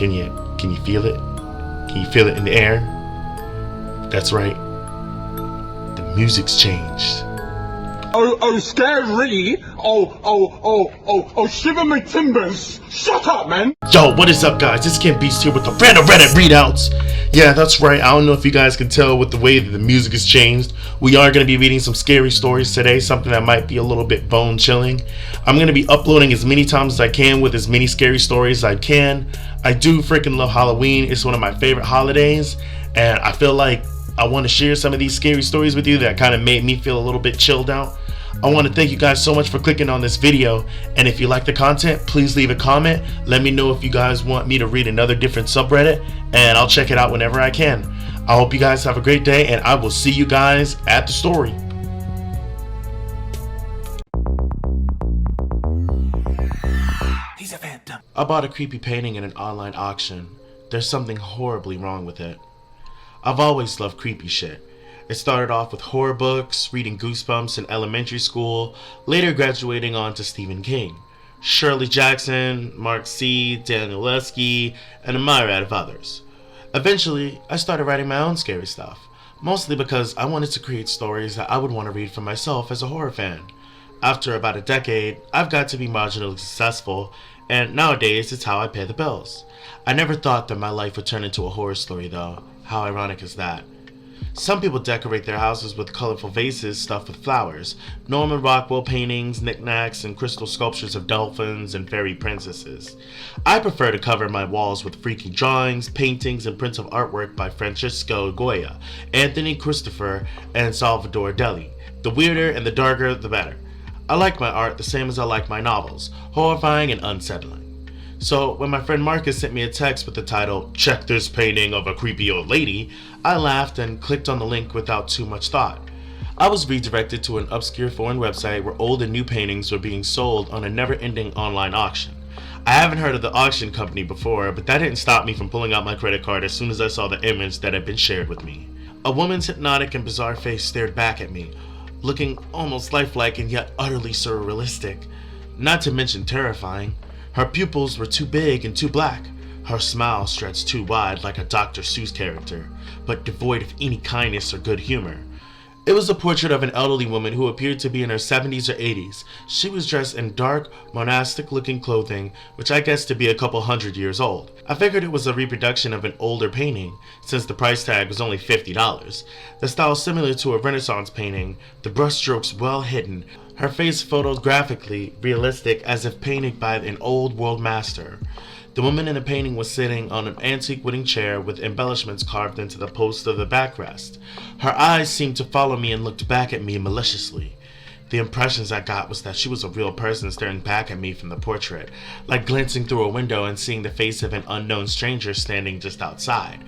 Can you feel it? Can you feel it in the air? That's right. The music's changed. Oh, scary. Oh, shiver my timbers. Shut up, man. Yo, what is up, guys? This Kid Beast here with the random Reddit readouts. Yeah, that's right. I don't know if you guys can tell with the way that the music has changed. We are going to be reading some scary stories today, something that might be a little bit bone chilling. I'm going to be uploading as many times as I can with as many scary stories as I can. I do freaking love Halloween. It's one of my favorite holidays, and I feel like I want to share some of these scary stories with you that kind of made me feel a little bit chilled out. I want to thank you guys so much for clicking on this video, and if you like the content, please leave a comment. Let me know if you guys want me to read another different subreddit, and I'll check it out whenever I can. I hope you guys have a great day, and I will see you guys at the story. He's a phantom. I bought a creepy painting in an online auction. There's something horribly wrong with it. I've always loved creepy shit. It started off with horror books, reading Goosebumps in elementary school, later graduating on to Stephen King, Shirley Jackson, Mark C., Daniel Lesky, and a myriad of others. Eventually, I started writing my own scary stuff, mostly because I wanted to create stories that I would want to read for myself as a horror fan. After about a decade, I've got to be marginally successful, and nowadays it's how I pay the bills. I never thought that my life would turn into a horror story though. How ironic is that? Some people decorate their houses with colorful vases stuffed with flowers, Norman Rockwell paintings, knickknacks, and crystal sculptures of dolphins and fairy princesses. I prefer to cover my walls with freaky drawings, paintings, and prints of artwork by Francisco Goya, Anthony Christopher, and Salvador Dali. The weirder and the darker, the better. I like my art the same as I like my novels, horrifying and unsettling. So when my friend Marcus sent me a text with the title, "Check this painting of a creepy old lady," I laughed and clicked on the link without too much thought. I was redirected to an obscure foreign website where old and new paintings were being sold on a never-ending online auction. I haven't heard of the auction company before, but that didn't stop me from pulling out my credit card as soon as I saw the image that had been shared with me. A woman's hypnotic and bizarre face stared back at me, looking almost lifelike and yet utterly surrealistic, not to mention terrifying. Her pupils were too big and too black. Her smile stretched too wide like a Dr. Seuss character, but devoid of any kindness or good humor. It was a portrait of an elderly woman who appeared to be in her 70s or 80s. She was dressed in dark, monastic-looking clothing, which I guessed to be a couple hundred years old. I figured it was a reproduction of an older painting, since the price tag was only $50. The style similar to a Renaissance painting, the brushstrokes well hidden, her face photographically realistic as if painted by an old world master. The woman in the painting was sitting on an antique wooden chair with embellishments carved into the post of the backrest. Her eyes seemed to follow me and looked back at me maliciously. The impressions I got was that she was a real person staring back at me from the portrait, like glancing through a window and seeing the face of an unknown stranger standing just outside.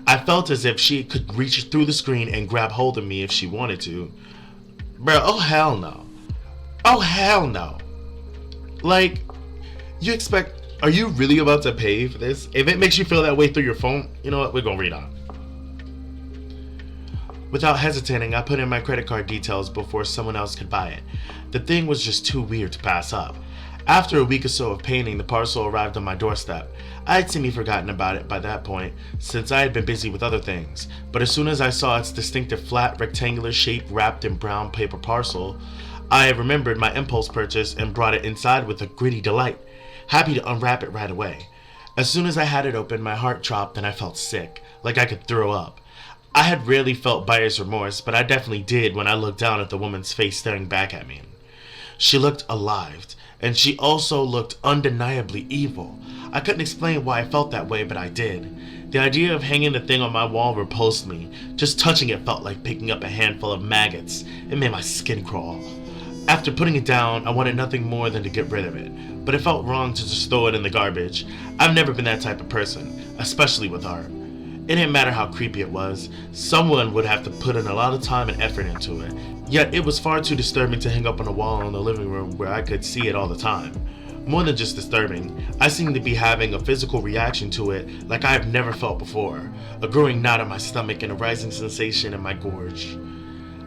I felt as if she could reach through the screen and grab hold of me if she wanted to. Bro, oh hell no. Oh hell no. Like, you expect... Are you really about to pay for this? If it makes you feel that way through your phone, you know what? We're gonna read on. Without hesitating, I put in my credit card details before someone else could buy it. The thing was just too weird to pass up. After a week or so of painting, the parcel arrived on my doorstep. I had semi-forgotten about it by that point, since I had been busy with other things. But as soon as I saw its distinctive flat, rectangular shape wrapped in brown paper parcel, I remembered my impulse purchase and brought it inside with a gritty delight, happy to unwrap it right away. As soon as I had it open, my heart dropped and I felt sick, like I could throw up. I had rarely felt buyer's remorse, but I definitely did when I looked down at the woman's face staring back at me. She looked alive, and she also looked undeniably evil. I couldn't explain why I felt that way, but I did. The idea of hanging the thing on my wall repulsed me. Just touching it felt like picking up a handful of maggots. It made my skin crawl. After putting it down, I wanted nothing more than to get rid of it, but it felt wrong to just throw it in the garbage. I've never been that type of person, especially with art. It didn't matter how creepy it was, someone would have to put in a lot of time and effort into it. Yet it was far too disturbing to hang up on a wall in the living room where I could see it all the time. More than just disturbing, I seemed to be having a physical reaction to it like I have never felt before, a growing knot in my stomach and a rising sensation in my gorge.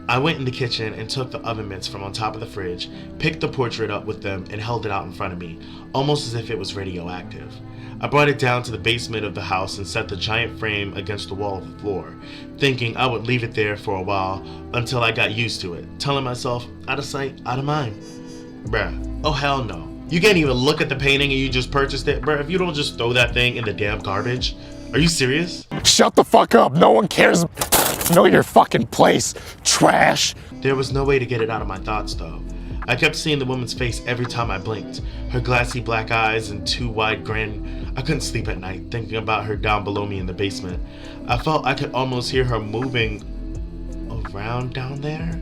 I went in the kitchen and took the oven mitts from on top of the fridge, picked the portrait up with them, and held it out in front of me, almost as if it was radioactive. I brought it down to the basement of the house and set the giant frame against the wall of the floor, thinking I would leave it there for a while until I got used to it, telling myself, out of sight, out of mind. Bruh, oh hell no. You can't even look at the painting and you just purchased it? Bruh, if you don't just throw that thing in the damn garbage. Are you serious? Shut the fuck up, no one cares. Know your fucking place, trash. There was no way to get it out of my thoughts though. I kept seeing the woman's face every time I blinked. Her glassy black eyes and too wide grin. I couldn't sleep at night thinking about her down below me in the basement. I felt I could almost hear her moving around down there.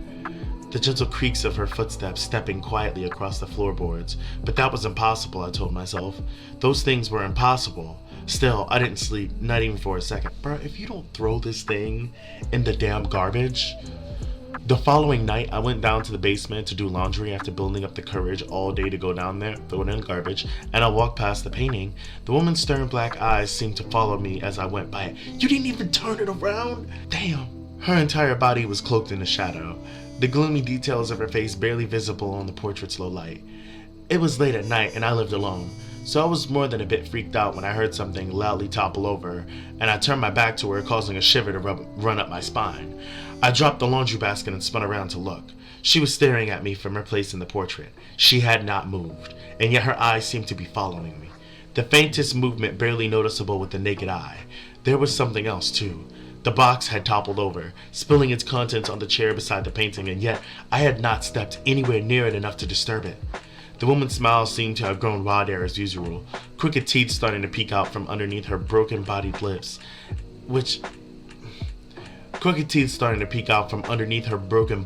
The gentle creaks of her footsteps stepping quietly across the floorboards. But that was impossible, I told myself. Those things were impossible. Still, I didn't sleep, not even for a second. Bro, if you don't throw this thing in the damn garbage. The following night, I went down to the basement to do laundry after building up the courage all day to go down there, throw it in the garbage, and I walked past the painting. The woman's stern black eyes seemed to follow me as I went by it. You didn't even turn it around? Damn. Her entire body was cloaked in a shadow, the gloomy details of her face barely visible on the portrait's low light. It was late at night and I lived alone, so I was more than a bit freaked out when I heard something loudly topple over, and I turned my back to her, causing a shiver to run up my spine. I dropped the laundry basket and spun around to look. She was staring at me from her place in the portrait. She had not moved, and yet her eyes seemed to be following me. The faintest movement barely noticeable with the naked eye. There was something else too. The box had toppled over, spilling its contents on the chair beside the painting, and yet I had not stepped anywhere near it enough to disturb it. The woman's smile seemed to have grown wilder as usual, crooked teeth starting to peek out from underneath her broken-bodied lips,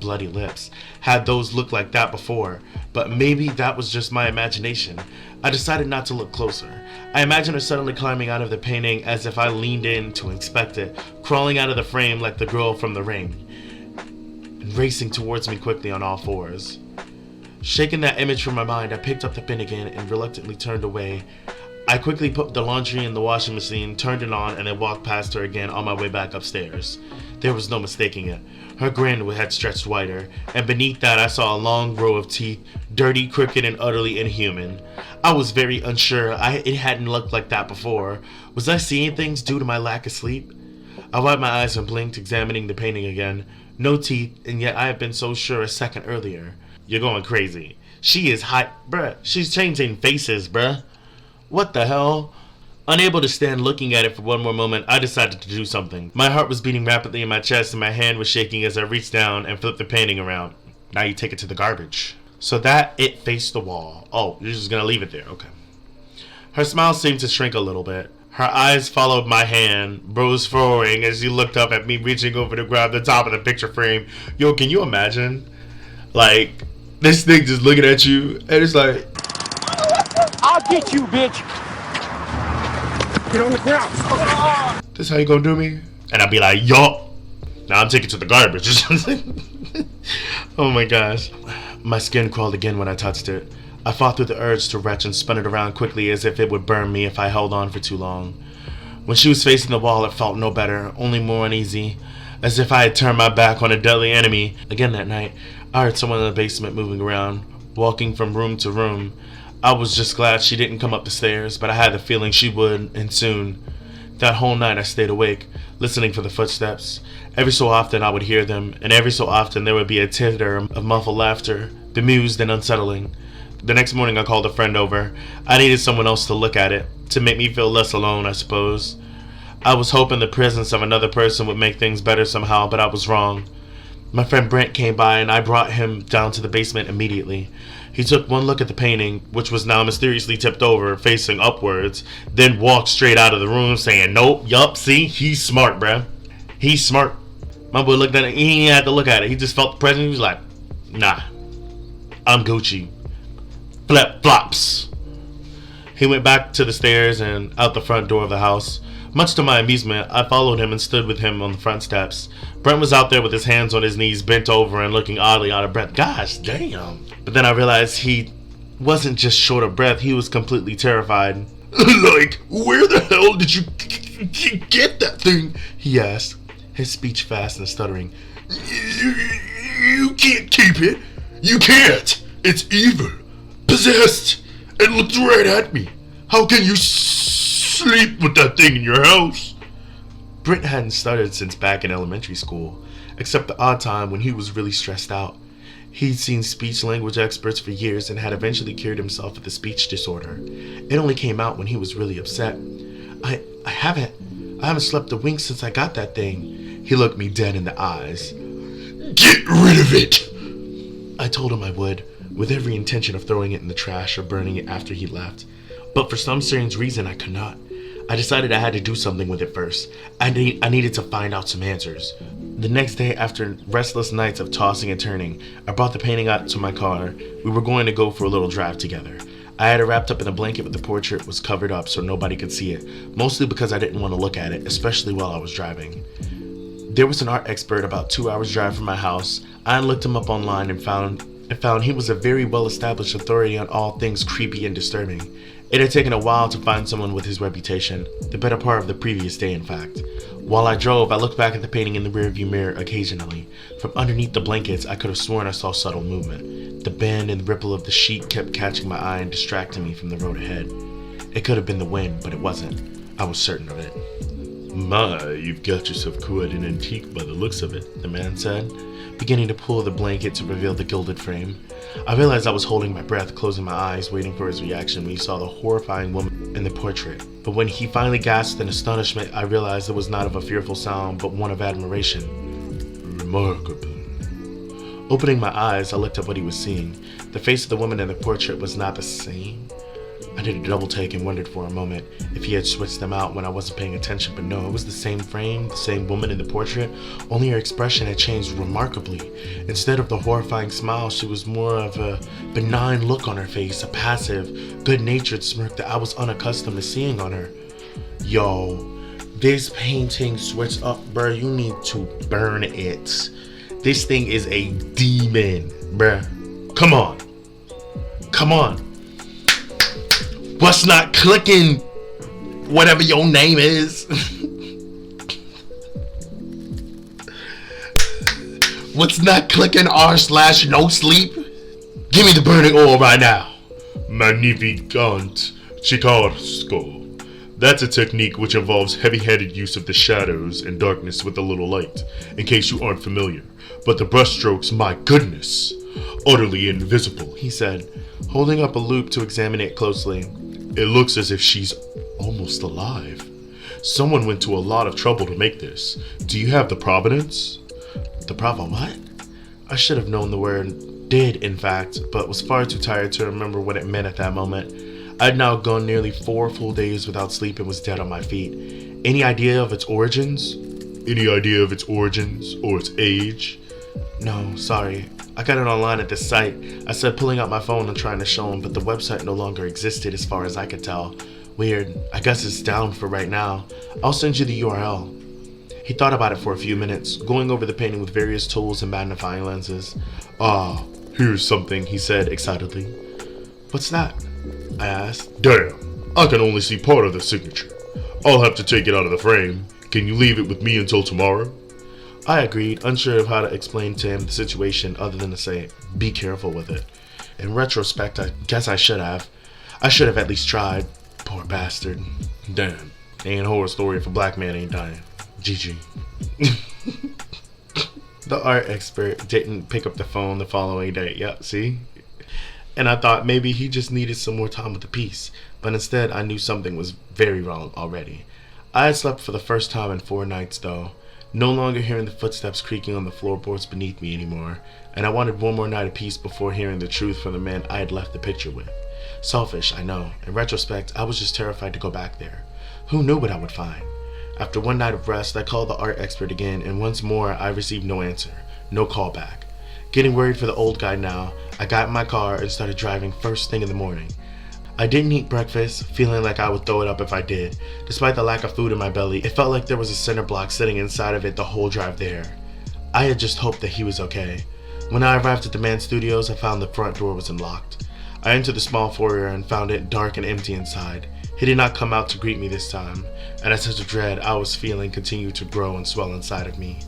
bloody lips. Had those looked like that before, but maybe that was just my imagination. I decided not to look closer. I imagined her suddenly climbing out of the painting as if I leaned in to inspect it, crawling out of the frame like the girl from The Ring, and racing towards me quickly on all fours. Shaking that image from my mind, I picked up the pen again and reluctantly turned away. I quickly put the laundry in the washing machine, turned it on, and then walked past her again on my way back upstairs. There was no mistaking it. Her grin had stretched wider, and beneath that I saw a long row of teeth, dirty, crooked, and utterly inhuman. I was very unsure. It hadn't looked like that before. Was I seeing things due to my lack of sleep? I wiped my eyes and blinked, examining the painting again. No teeth, and yet I had been so sure a second earlier. You're going crazy. She is hot. Bruh, she's changing faces, bruh. What the hell? Unable to stand looking at it for one more moment, I decided to do something. My heart was beating rapidly in my chest and my hand was shaking as I reached down and flipped the painting around. Now you take it to the garbage. So that it faced the wall. Oh, you're just gonna leave it there. Okay. Her smile seemed to shrink a little bit. Her eyes followed my hand, brows furrowing as she looked up at me, reaching over to grab the top of the picture frame. Yo, can you imagine? Like, this thing just looking at you, and it's like, I'll get you, bitch. Get on the ground. this how you gonna do me? And I'd be like, yo, now I'm taking it to the garbage. Oh my gosh. My skin crawled again when I touched it. I fought through the urge to retch and spun it around quickly as if it would burn me if I held on for too long. When she was facing the wall, it felt no better, only more uneasy, as if I had turned my back on a deadly enemy. Again that night, I heard someone in the basement moving around, walking from room to room. I was just glad she didn't come up the stairs, but I had the feeling she would, and soon. That whole night I stayed awake, listening for the footsteps. Every so often I would hear them, and every so often there would be a titter of muffled laughter, bemused and unsettling. The next morning I called a friend over. I needed someone else to look at it, to make me feel less alone, I suppose. I was hoping the presence of another person would make things better somehow, but I was wrong. My friend Brent came by and I brought him down to the basement immediately. He took one look at the painting, which was now mysteriously tipped over, facing upwards, then walked straight out of the room saying, nope, yup, see, he's smart, bruh. He's smart. My boy looked at it, he didn't have to look at it. He just felt the presence, he was like, nah, I'm Gucci. Flip flops. He went back to the stairs and out the front door of the house. Much to my amusement, I followed him and stood with him on the front steps. Brent was out there with his hands on his knees, bent over and looking oddly out of breath. Gosh damn. But then I realized he wasn't just short of breath, he was completely terrified. Like, where the hell did you get that thing? He asked, his speech fast and stuttering. You can't keep it. You can't. It's evil. Possessed. It looked right at me. How can you sleep with that thing in your house? Britt hadn't started since back in elementary school, except the odd time when he was really stressed out. He'd seen speech language experts for years and had eventually cured himself of the speech disorder. It only came out when he was really upset. I haven't slept a wink since I got that thing. He looked me dead in the eyes. Get rid of it! I told him I would, with every intention of throwing it in the trash or burning it after he left. But for some strange reason, I could not. I decided I had to do something with it first. I needed to find out some answers. The next day, after restless nights of tossing and turning, I brought the painting out to my car. We were going to go for a little drive together. I had it wrapped up in a blanket, but the portrait was covered up so nobody could see it, mostly because I didn't want to look at it, especially while I was driving. There was an art expert about 2 hours drive from my house. I looked him up online and found he was a very well-established authority on all things creepy and disturbing. It had taken a while to find someone with his reputation, the better part of the previous day in fact. While I drove, I looked back at the painting in the rearview mirror occasionally. From underneath the blankets, I could have sworn I saw subtle movement. The bend and ripple of the sheet kept catching my eye and distracting me from the road ahead. It could have been the wind, but it wasn't. I was certain of it. My, you've got yourself quite an antique by the looks of it, the man said, beginning to pull the blanket to reveal the gilded frame. I realized I was holding my breath, closing my eyes, waiting for his reaction when he saw the horrifying woman in the portrait. But when he finally gasped in astonishment, I realized it was not of a fearful sound, but one of admiration. Remarkable. Opening my eyes, I looked at what he was seeing. The face of the woman in the portrait was not the same. I did a double take and wondered for a moment if he had switched them out when I wasn't paying attention, but no, it was the same frame, the same woman in the portrait, only her expression had changed remarkably. Instead of the horrifying smile, she was more of a benign look on her face, a passive, good-natured smirk that I was unaccustomed to seeing on her. Yo, this painting switched up, bruh. You need to burn it. This thing is a demon, bruh. Come on. Come on. What's not clicking? Whatever your name is. What's not clicking r/nosleep? Give me the burning oil right now. Magnificent chiaroscuro. That's a technique which involves heavy-handed use of the shadows and darkness with a little light, in case you aren't familiar. But the brushstrokes, my goodness, utterly invisible, he said, holding up a loupe to examine it closely. It looks as if she's almost alive. Someone went to a lot of trouble to make this. Do you have the provenance? The what? I should have known the word did, in fact, but was far too tired to remember what it meant at that moment. I'd now gone nearly 4 full days without sleep and was dead on my feet. Any idea of its origins? Any idea of its origins or its age? No, sorry. I got it online at this site. I said pulling out my phone and trying to show him, but the website no longer existed as far as I could tell. Weird. I guess it's down for right now. I'll send you the URL. He thought about it for a few minutes, going over the painting with various tools and magnifying lenses. Ah, here's something, he said excitedly. What's that? I asked. Damn, I can only see part of the signature. I'll have to take it out of the frame. Can you leave it with me until tomorrow? I agreed, unsure of how to explain to him the situation other than to say, be careful with it. In retrospect, I guess I should have. I should have at least tried. Poor bastard. Damn. Ain't a horror story if a black man ain't dying. GG. The art expert didn't pick up the phone the following day. Yep, see? And I thought maybe he just needed some more time with the piece. But instead, I knew something was very wrong already. I had slept for the first time in 4 nights, though. No longer hearing the footsteps creaking on the floorboards beneath me anymore, and I wanted one more night of peace before hearing the truth from the man I had left the picture with. Selfish, I know. In retrospect, I was just terrified to go back there. Who knew what I would find? After one night of rest, I called the art expert again, and once more I received no answer, no call back. Getting worried for the old guy now, I got in my car and started driving first thing in the morning. I didn't eat breakfast, feeling like I would throw it up if I did. Despite the lack of food in my belly, it felt like there was a cinder block sitting inside of it the whole drive there. I had just hoped that he was okay. When I arrived at the man's studios, I found the front door was unlocked. I entered the small foyer and found it dark and empty inside. He did not come out to greet me this time, and a sense of dread I was feeling continued to grow and swell inside of me.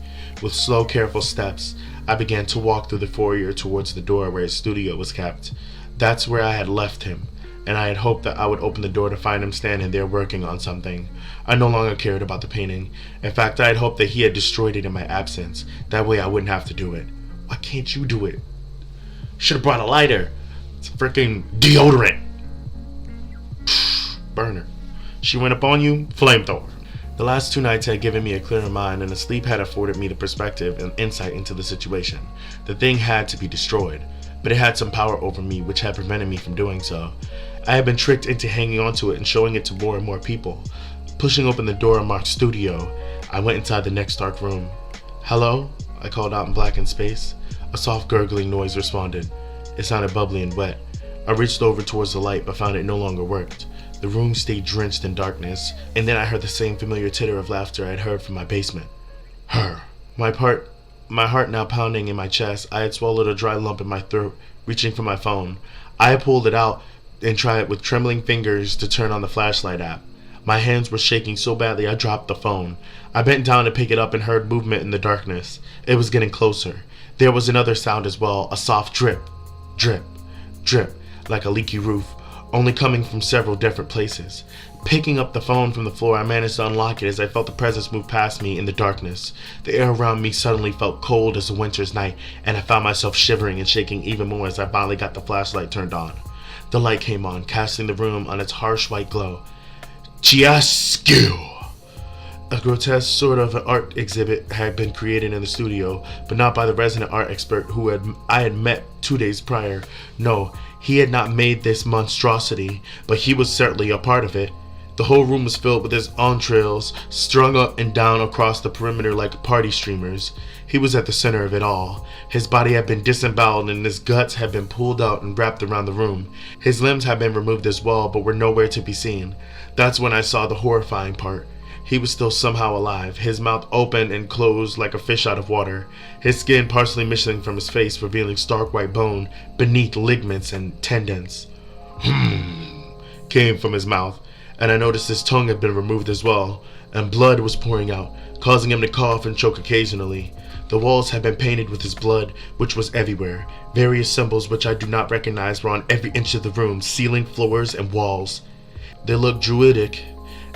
With slow, careful steps, I began to walk through the foyer towards the door where his studio was kept. That's where I had left him, and I had hoped that I would open the door to find him standing there working on something. I no longer cared about the painting. In fact, I had hoped that he had destroyed it in my absence. That way I wouldn't have to do it. Why can't you do it? Should have brought a lighter. It's a freaking deodorant. Burner. She went up on you, flamethrower. The last 2 nights had given me a clearer mind, and the sleep had afforded me the perspective and insight into the situation. The thing had to be destroyed, but it had some power over me which had prevented me from doing so. I had been tricked into hanging onto it and showing it to more and more people. Pushing open the door of Mark's studio, I went inside the next dark room. "Hello?" I called out in blackened space. A soft gurgling noise responded. It sounded bubbly and wet. I reached over towards the light but found it no longer worked. The room stayed drenched in darkness, and then I heard the same familiar titter of laughter I had heard from my basement. Her. My heart now pounding in my chest, I had swallowed a dry lump in my throat, reaching for my phone. I pulled it out and tried with trembling fingers to turn on the flashlight app. My hands were shaking so badly I dropped the phone. I bent down to pick it up and heard movement in the darkness. It was getting closer. There was another sound as well, a soft drip, drip, drip, like a leaky roof, only coming from several different places. Picking up the phone from the floor, I managed to unlock it as I felt the presence move past me in the darkness. The air around me suddenly felt cold as a winter's night, and I found myself shivering and shaking even more as I finally got the flashlight turned on. The light came on, casting the room on its harsh white glow. Chiasco! A grotesque sort of an art exhibit had been created in the studio, but not by the resident art expert who I had met 2 days prior. No, he had not made this monstrosity, but he was certainly a part of it. The whole room was filled with his entrails, strung up and down across the perimeter like party streamers. He was at the center of it all. His body had been disemboweled and his guts had been pulled out and wrapped around the room. His limbs had been removed as well, but were nowhere to be seen. That's when I saw the horrifying part. He was still somehow alive, his mouth open and closed like a fish out of water, his skin partially missing from his face, revealing stark white bone beneath ligaments and tendons. Came from his mouth, and I noticed his tongue had been removed as well, and blood was pouring out, causing him to cough and choke occasionally. The walls had been painted with his blood, which was everywhere. Various symbols which I do not recognize were on every inch of the room, ceiling, floors, and walls. They looked druidic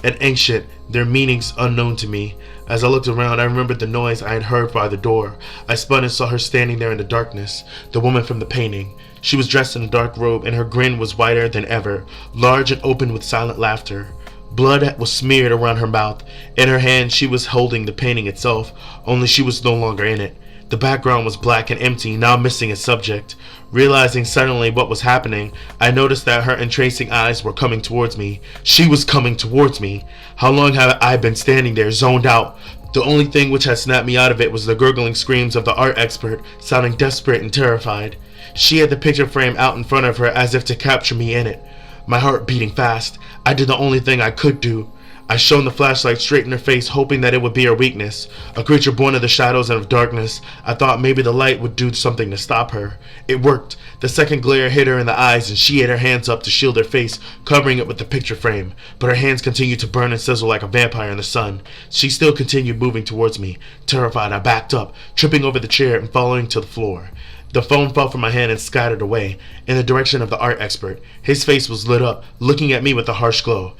and ancient, their meanings unknown to me. As I looked around, I remembered the noise I had heard by the door. I spun and saw her standing there in the darkness, the woman from the painting. She was dressed in a dark robe, and her grin was wider than ever, large and open with silent laughter. Blood was smeared around her mouth. In her hand, she was holding the painting itself, only she was no longer in it. The background was black and empty, now missing its subject. Realizing suddenly what was happening, I noticed that her entrancing eyes were coming towards me. She was coming towards me. How long had I been standing there, zoned out? The only thing which had snapped me out of it was the gurgling screams of the art expert, sounding desperate and terrified. She had the picture frame out in front of her as if to capture me in it. My heart beating fast, I did the only thing I could do. I shone the flashlight straight in her face, hoping that it would be her weakness. A creature born of the shadows and of darkness, I thought maybe the light would do something to stop her. It worked. The second glare hit her in the eyes, and she had her hands up to shield her face, covering it with the picture frame. But her hands continued to burn and sizzle like a vampire in the sun. She still continued moving towards me. Terrified, I backed up, tripping over the chair and falling to the floor. The phone fell from my hand and scattered away, in the direction of the art expert. His face was lit up, looking at me with a harsh glow.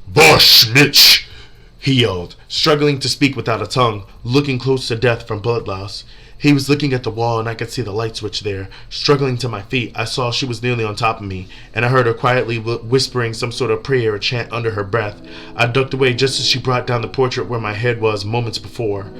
"Bosh-snitch!" he yelled, struggling to speak without a tongue, looking close to death from blood loss. He was looking at the wall, and I could see the light switch there. Struggling to my feet, I saw she was nearly on top of me, and I heard her quietly whispering some sort of prayer or chant under her breath. I ducked away just as she brought down the portrait where my head was moments before.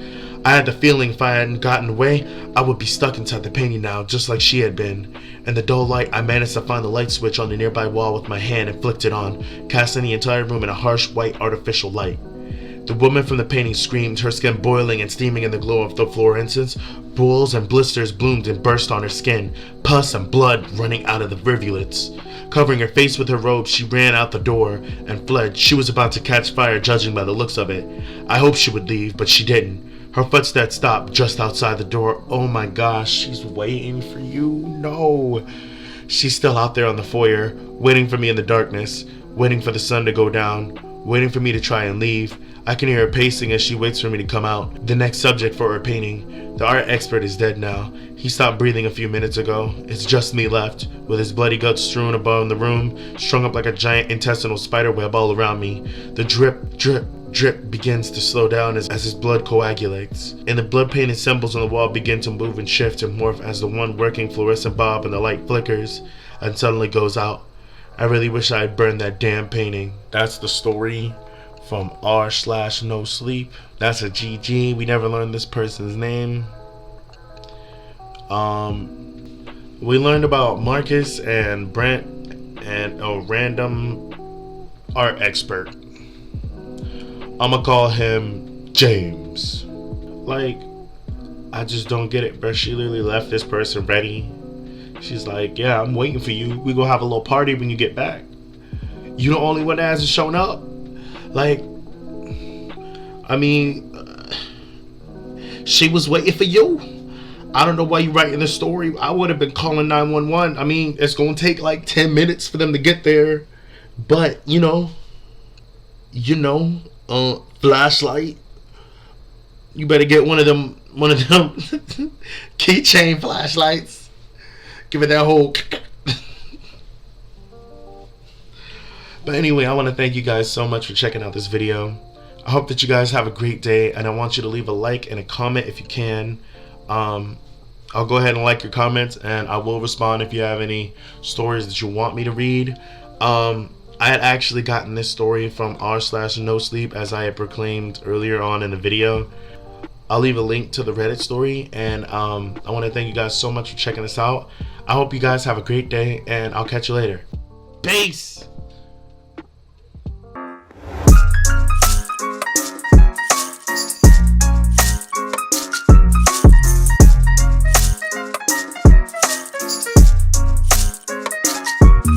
I had the feeling if I hadn't gotten away, I would be stuck inside the painting now, just like she had been. In the dull light, I managed to find the light switch on the nearby wall with my hand and flicked it on, casting the entire room in a harsh, white, artificial light. The woman from the painting screamed, her skin boiling and steaming in the glow of the fluorescence. Boils and blisters bloomed and burst on her skin, pus and blood running out of the rivulets. Covering her face with her robe, she ran out the door and fled. She was about to catch fire, judging by the looks of it. I hoped she would leave, but she didn't. Her footsteps stopped just outside the door. Oh my gosh, she's waiting for you. No. She's still out there on the foyer, waiting for me in the darkness, waiting for the sun to go down, waiting for me to try and leave. I can hear her pacing as she waits for me to come out. The next subject for her painting. The art expert is dead now. He stopped breathing a few minutes ago. It's just me left, with his bloody guts strewn about the room, strung up like a giant intestinal spiderweb all around me. The drip, drip, drip begins to slow down as his blood coagulates, and the blood-painted symbols on the wall begin to move and shift and morph as the one working fluorescent bulb in the light flickers and suddenly goes out. I really wish I had burned that damn painting. That's the story from r/nosleep. That's a GG. We never learned this person's name. We learned about Marcus and Brent and a random art expert. I'ma call him James. Like, I just don't get it, bro. She literally left this person ready. She's like, yeah, I'm waiting for you. We gonna have a little party when you get back. You the only one that hasn't shown up. Like, I mean, she was waiting for you. I don't know why you writing this story. I would have been calling 911. I mean, it's gonna take like 10 minutes for them to get there. But, you know, flashlight. You better get one of them keychain flashlights. Give it that whole. But anyway, I want to thank you guys so much for checking out this video. I hope that you guys have a great day, and I want you to leave a like and a comment if you can. I'll go ahead and like your comments, and I will respond if you have any stories that you want me to read. I had actually gotten this story from r/nosleep, as I had proclaimed earlier on in the video. I'll leave a link to the Reddit story, and I want to thank you guys so much for checking this out. I hope you guys have a great day, and I'll catch you later. Peace!